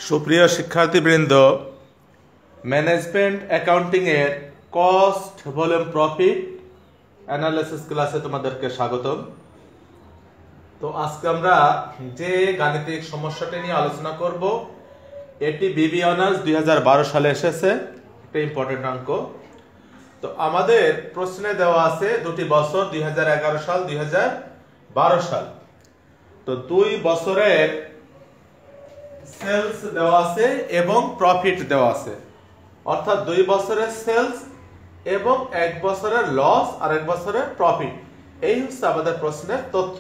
সুপ্রিয় শিক্ষার্থীবৃন্দ, management accounting এর কস্ট ভলিউম প্রফিট অ্যানালিসিস ক্লাসে তোমাদেরকে স্বাগতম। তো আজকে আমরা যে গাণিতিক সমস্যাটি নিয়ে আলোচনা করব, এটি বিবি অনার্স 2012 সালে এসেছে, একটা ইম্পর্টেন্ট অঙ্ক। তো আমাদের প্রশ্নে দেওয়া আছে দুটি বছর, 2011 সাল 2012 সাল। তো 2 বছরের সেলস দেওয়া আছে এবং প্রফিট দেওয়া আছে, অর্থাৎ 2 বছরের সেলস এবং 1 বছরের লস আর 1 বছরের প্রফিট। এই হচ্ছে আমাদের প্রশ্নের তথ্য।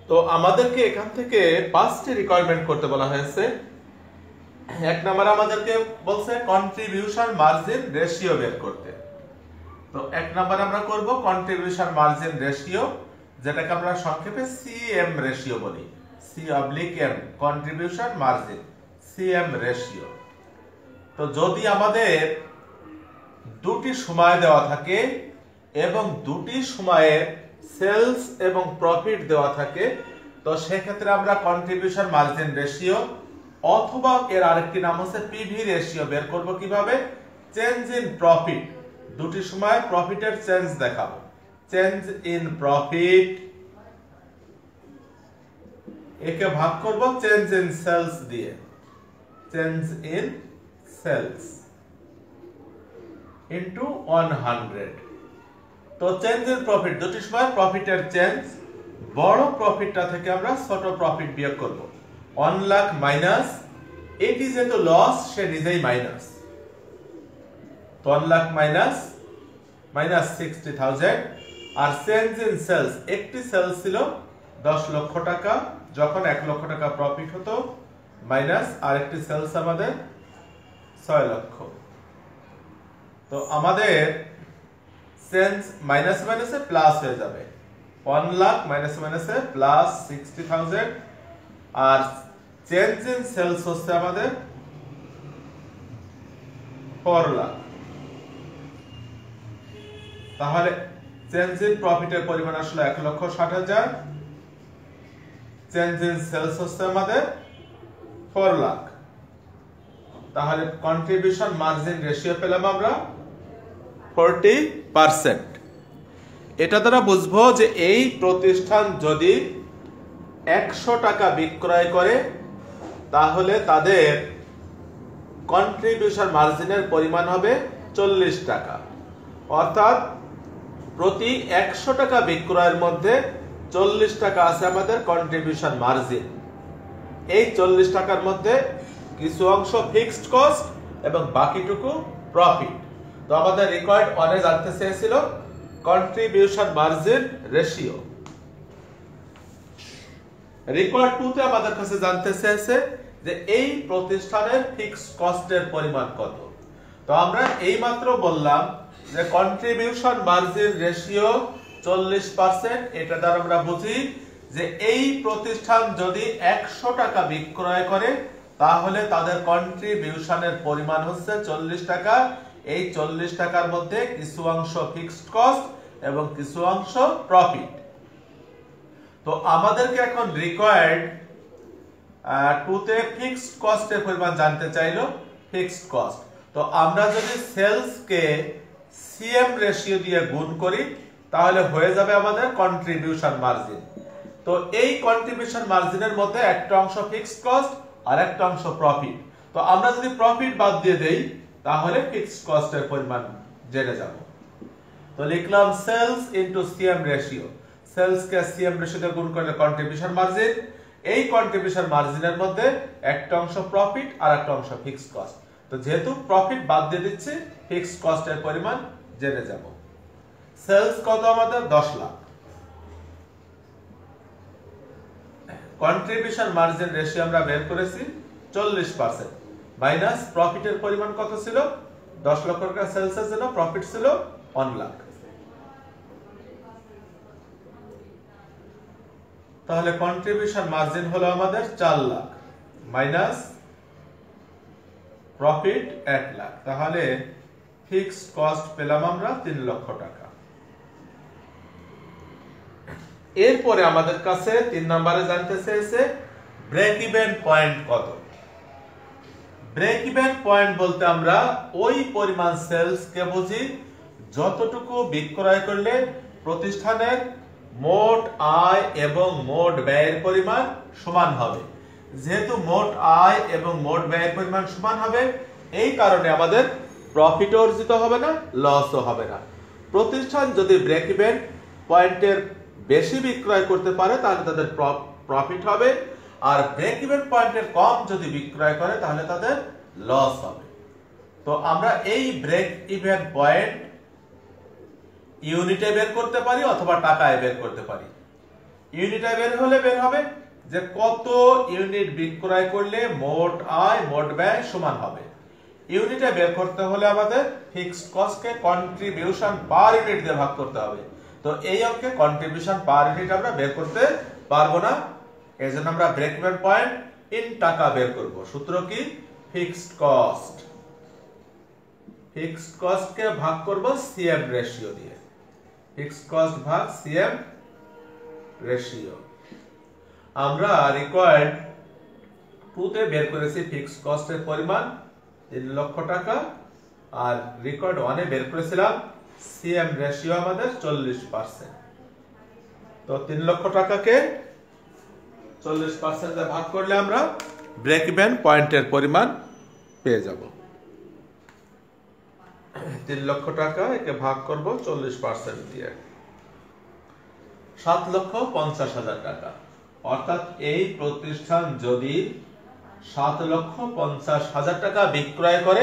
তো আমাদেরকে এখান থেকে 5টি রিকোয়ারমেন্ট করতে বলা হয়েছে। 1 নম্বরে আমাদেরকে বলছে কন্ট্রিবিউশন মার্জিন রেশিও বের করতে। তো 1 নম্বরে আমরা করব কন্ট্রিবিউশন মার্জিন রেশিও, যেটাকে আমরা সংক্ষেপে সিএম রেশিও বলি। C/M contribution margin, CM ratio. তো যদি আমাদের দুটি সময় দেওয়া থাকে এবং দুটি সময়ে সেলস এবং প্রফিট দেওয়া থাকে, তো সেক্ষেত্রে আমরা কন্ট্রিবিউশন মার্জিন রেশিও অথবা এর আরেকটি নাম হচ্ছে পিভি রেশিও বের করব। কিভাবে? চেঞ্জ ইন প্রফিট, দুটি সময় প্রফিটের চেঞ্জ দেখাবো। চেঞ্জ ইন প্রফিট একে ভাগ করব চেঞ্জ ইন সেলস দিয়ে, চেঞ্জ ইন সেলস ইনটু 100। তো চেঞ্জ ইন প্রফিট, দুটি সময় প্রফিটের চেঞ্জ, বড় প্রফিটটা থেকে আমরা ছোট প্রফিট বিয়োগ করব। 1 লাখ মাইনাস, এটি যেহেতু লস সে নিজেই মাইনাস, তো 1 লাখ মাইনাস 60,000। আর চেঞ্জ ইন সেলস, একটি সেলস ছিল 10 লক্ষ টাকা, যখন 1 লক্ষ টাকা প্রফিট হতো, মাইনাস আরেকটি সেলস আমাদের 6 লক্ষ। তো আমাদের চেঞ্জ মাইনাস মাইনাসে প্লাস হয়ে যাবে, 1 লাখ মাইনাস মাইনাসে প্লাস 60,000। আর চেঞ্জ ইন সেলস হচ্ছে আমাদের 4 লাখ। তাহলে চেঞ্জ ইন প্রফিটের পরিমাণ আসলে 1,60,000, চেঞ্জ ইন সেলস হচ্ছে আমাদের 4 লাখ। তাহলে কন্ট্রিবিউশন মার্জিন রেশিও পেলাম আমরা 40%। এটা দ্বারা বুঝবো যে এই প্রতিষ্ঠান যদি 100 টাকা বিক্রয় করে, তাহলে তাদের কন্ট্রিবিউশন মার্জিনের পরিমাণ হবে 40 টাকা। অর্থাৎ প্রতি 100 টাকা বিক্রয়ের মধ্যে 40 টাকা আছে আমাদের কন্ট্রিবিউশন মার্জিন। এই 40 টাকার মধ্যে কিছু অংশ ফিক্সড কস্ট এবং বাকিটুকু প্রফিট। তো আমাদের রিকোয়ার্ড 1 এ জানতে চেয়েছিল কন্ট্রিবিউশন মার্জিন রেশিও। রিকোয়ার্ড 2 তে আমাদের কাছে জানতে চেয়েছে যে এই প্রতিষ্ঠানের ফিক্সড কস্টের পরিমাণ কত। তো আমরা এইমাত্র বললাম যে কন্ট্রিবিউশন মার্জিন রেশিও 40%। এটা দ্বারা আমরা বুঝি যে এই প্রতিষ্ঠান যদি 100 টাকা বিক্রয় করে, তাহলে তাদের কন্ট্রিবিউশনের পরিমাণ হচ্ছে 40 টাকা। এই 40 টাকার মধ্যে কিছু অংশ ফিক্সড কস্ট এবং কিছু অংশ প্রফিট। তো আমাদেরকে এখন রিকোয়ার্ড 2 তে ফিক্সড কস্টের পরিমাণ জানতে চাইলো, ফিক্সড কস্ট। তো আমরা যদি সেলস কে সিএম রেশিও দিয়ে গুণ করি, তাহলে হয়ে যাবে আমাদের কন্ট্রিবিউশন মার্জিন। তো এই কন্ট্রিবিউশন মার্জিনের মধ্যে একটা অংশ ফিক্সড কস্ট আর একটা অংশ প্রফিট। তো আমরা যদি প্রফিট বাদ দিয়ে দেই, তাহলে ফিক্সড কস্টের পরিমাণ জেনে যাব। তো লিখলাম sales into CM ratio. Sales কে সিএম রেশিও দিয়ে গুণ করলে কন্ট্রিবিউশন মার্জিন। এই কন্ট্রিবিউশন মার্জিনের মধ্যে একটা অংশ প্রফিট আর একটা অংশ ফিক্সড কস্ট। তো যেহেতু প্রফিট বাদ দিয়ে দিচ্ছি, ফিক্সড কস্টের পরিমাণ জেনে যাব। সেলস কত আমাদের? 10 লাখ। কন্ট্রিবিউশন মার্জিন রেশিও আমরা বের করেছি 40%, মাইনাস প্রফিটের পরিমাণ কত ছিল? 10 লক্ষ টাকা সেলসের জন্য প্রফিট ছিল 1 লাখ। তাহলে কন্ট্রিবিউশন মার্জিন হলো আমাদের 4 লাখ, মাইনাস প্রফিট 1 লাখ। তাহলে ফিক্সড কস্ট পেলাম আমরা 3 লক্ষ টাকা। এরপরে আমাদের কাছে 3 নম্বরে জানতে চেয়েছে ব্রেক ইভেন পয়েন্ট কত? ব্রেক ইভেন পয়েন্ট বলতে আমরা ওই পরিমাণ সেলস কে বুঝি যতটুকু বিক্রয় করলে প্রতিষ্ঠানের মোট আয় এবং মোট ব্যয়ের পরিমাণ সমান হবে। যেহেতু মোট আয় এবং মোট ব্যয়ের পরিমাণ সমান হবে, এই কারণে আমাদের প্রফিট অর্জিত হবে না, লসও হবে না। প্রতিষ্ঠান যদি ব্রেক ইভেন পয়েন্টের বেশি বিক্রয় করতে পারে তাহলে তাদের প্রফিট হবে, আর ব্রেক ইভেন পয়েন্টের কম যদি বিক্রয় করে তাহলে তাদের লস হবে। তো আমরা এই ব্রেক ইভেন পয়েন্ট ইউনিটে বের করতে পারি অথবা টাকায় বের করতে পারি। ইউনিটে বের হলে বের হবে যে কত ইউনিট বিক্রয় করলে মোট আয় মোট ব্যয় সমান হবে। ইউনিটে বের করতে হলে আমাদের ফিক্সড কস্টকে কন্ট্রিবিউশন পার ইউনিট দিয়ে ভাগ করতে হবে। তো এই অঙ্কে কন্ট্রিবিউশন পার ইউনিট আমরা বের করতে পারবো না, এজন্য আমরা ব্রেক ইভেন পয়েন্ট ইন টাকা বের করব। সূত্র কি? Fixed cost. ফিক্সড কস্ট কে ভাগ করব সিএম রেশিও দিয়ে। ফিক্সড কস্ট ভাগ সিএম রেশিও। আমরা রিকোয়ার্ড 2 তে বের করেছি ফিক্সড কস্টের পরিমাণ 3 লক্ষ টাকা, আর রিকোয়ার্ড 1 এ বের করেছিলাম সিএম রেশিও আমাদের 40%। তো 3 লক্ষ টাকাকে 40% দিয়ে ভাগ করলে আমরা ব্রেক ইভেন পয়েন্টের পরিমাণ পেয়ে যাব। 3 লক্ষ টাকা একে ভাগ করব 40% দিয়ে, 7,50,000 টাকা। অর্থাৎ এই প্রতিষ্ঠান যদি 7,50,000 টাকা বিক্রয় করে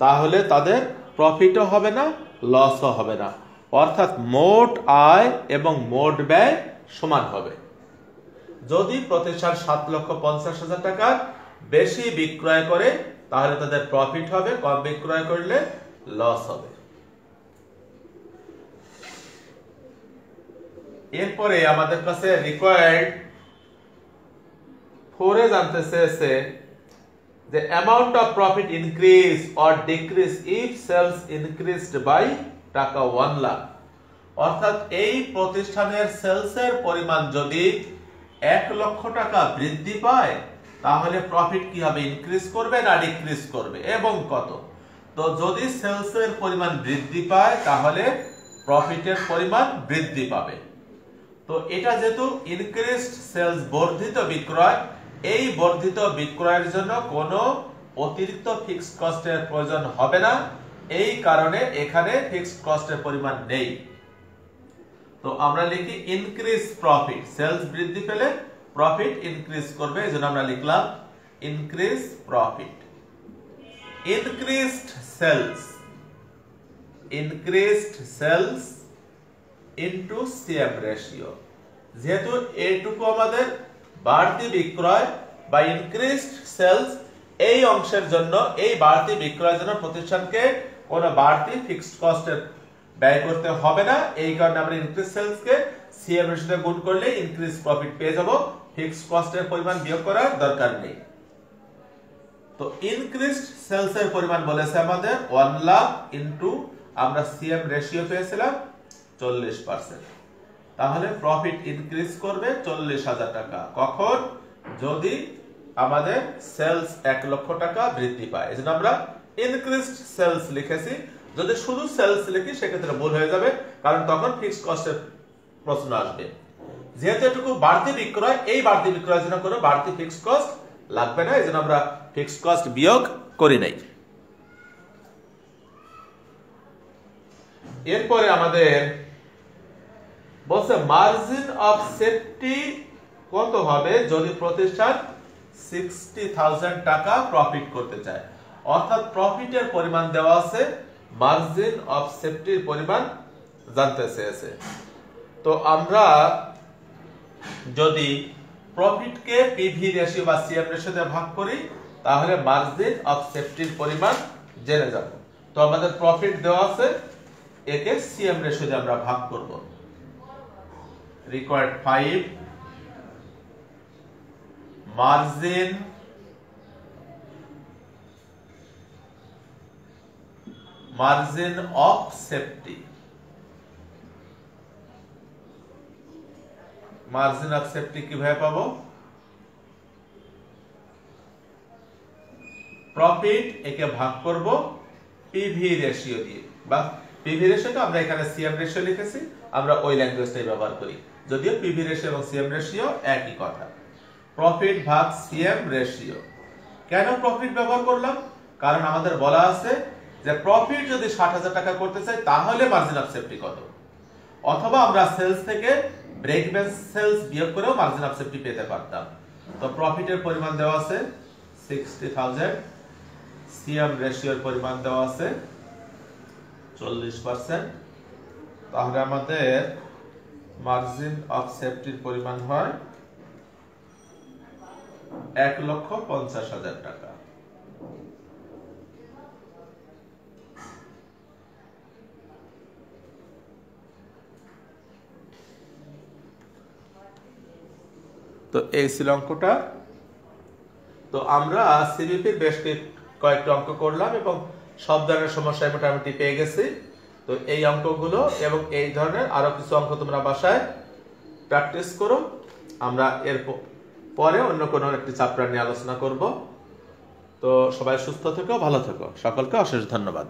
তাহলে তাদের প্রফিটও হবে না, লসও হবে না। অর্থাৎ মোট আয় এবং মোট ব্যয় সমান হবে। যদি প্রতিষ্ঠান 7,50,000 টাকা বেশি বিক্রয় করে তাহলে তাদের প্রফিট হবে, কম বিক্রয় করলে লস হবে। এরপরে আমাদের কাছে রিকোয়ার্ড 4 এ জানতে চেয়েছে যে amount of profit increase or decrease if sales increased by টাকা 1 লাখ। অর্থাৎ এই প্রতিষ্ঠানের সেলসের পরিমাণ যদি 1 লক্ষ টাকা বৃদ্ধি পায় তাহলে প্রফিট কি হবে? ইনক্রিজ করবে না ডিক্রিজ করবে, এবং কত? তো যদি সেলসের পরিমাণ বৃদ্ধি পায় তাহলে প্রফিটের পরিমাণ বৃদ্ধি পাবে। তো এটা যেহেতু ইনক্রিজড সেলস, বর্ধিত বিক্রয়, এই বর্ধিত বিক্রয়ের জন্য কোনো অতিরিক্ত ফিক্সড কস্টের প্রয়োজন হবে না, এই কারণে এখানে ফিক্সড কস্টের পরিমাণ নেই। তো আমরা লিখি ইনক্রিজ প্রফিট। সেলস বৃদ্ধি পেলে প্রফিট ইনক্রিজ করবে, এজন্য আমরা লিখলাম increase profit. Increased sales into CM ratio. যেহেতু এইটুকু আমাদের বাড়তি বিক্রয় বা ইনক্রিজড সেলস, এই অংশের জন্য, এই বাড়তি বিক্রয়ের জন্য প্রতিষ্ঠানকে কোনো বাড়তি ফিক্সড কস্টের ব্যয় করতে হবে না। এই কারণে আমরা ইনক্রিজ সেলস কে সিএম রেশিও গুণ করলে ইনক্রিজ প্রফিট পেয়ে যাব, ফিক্সড কস্টের পরিমাণ বিয়োগ করার দরকার নেই। তো ইনক্রিজড সেলস এর পরিমাণ বলেছে আমাদের 1 লাখ ইনটু আমরা সিএম রেশিও পেয়েছিলাম 40%। তাহলে প্রফিট ইনক্রিজ করবে 40,000 টাকা। কখন? যদি আমাদের সেলস 1 লক্ষ টাকা বৃদ্ধি পায়। এজন্য আমরা ইনক্রিজড সেলস লিখেছি। যদি শুধু সেলস লিখি সেক্ষেত্রে ভুল হয়ে যাবে, কারণ তখন ফিক্সড কস্টের প্রশ্ন আসবে। যেহেতু এটুকু বাড়তি বিক্রয়, এই বাড়তি বিক্রয়ের জন্য কোনো বাড়তি ফিক্সড কস্ট লাগবে না, এজন্য আমরা ফিক্সড কস্ট বিয়োগ করি নাই। এরপরে আমাদের বলছে মার্জিন অফ সেফটি কত হবে যদি প্রতিষ্ঠান 60,000 টাকা প্রফিট করতে চায়। অর্থাৎ প্রফিটের পরিমাণ দেওয়া আছে, মার্জিন অফ সেফটির পরিমাণ জানতে চেয়েছে। তো আমরা যদি প্রফিটকে পিভি রেশিও বা সিএম রেশিও দিয়ে ভাগ করি তাহলে মার্জিন অফ সেফটির পরিমাণ জেনে যাব। তো আমাদের প্রফিট দেওয়া আছে, একে সিএম রেশিও দিয়ে আমরা ভাগ করব। Required 5 margin of safety. Margin of safety কিভাবে পাবো? প্রফিট একে ভাগ করব পিভি রেশিও দিয়ে, বা পিভি রেশিওটা আমরা এখানে সিএম রেশিও লিখেছি, আমরা ওই ল্যাঙ্গুয়েজটাই ব্যবহার করি, যদিও পিভি রেশিও এবং সিএম রেশিও একই কথা। প্রফিট ভাগ সিএম রেশিও। কেন প্রফিট ব্যবহার করলাম? কারণ আমাদের বলা আছে যে প্রফিট যদি 60,000 টাকা করতে চাই তাহলে মার্জিন অফ সেফটি কত, অথবা আমরা সেলস থেকে ব্রেক ইভেন সেলস বিয়োগ করেও মার্জিন অফ সেফটি পেতে পারতাম। তো প্রফিটের পরিমাণ দেওয়া আছে 60,000, সিএম রেশিওর পরিমাণ দেওয়া আছে 40%, তাহলে আমাদের মার্জিন অফ সেফটির পরিমাণ হয় 1,50,000 টাকা। তো এই ছিল অঙ্কটা। তো আমরা সিবিপির বেশ কয়েকটা অঙ্ক করলাম এবং সব ধরনের সমস্যায় মোটামুটি পেয়ে গেছি। তো এই অঙ্কগুলো এবং এই ধরনের আরো কিছু অঙ্ক তোমরা বাসায় প্র্যাকটিস করো। আমরা এর পরে অন্য কোনো একটি চ্যাপ্টার নিয়ে আলোচনা করব। তো সবাই সুস্থ থেকো, ভালো থেকো, সকলকে অশেষ ধন্যবাদ।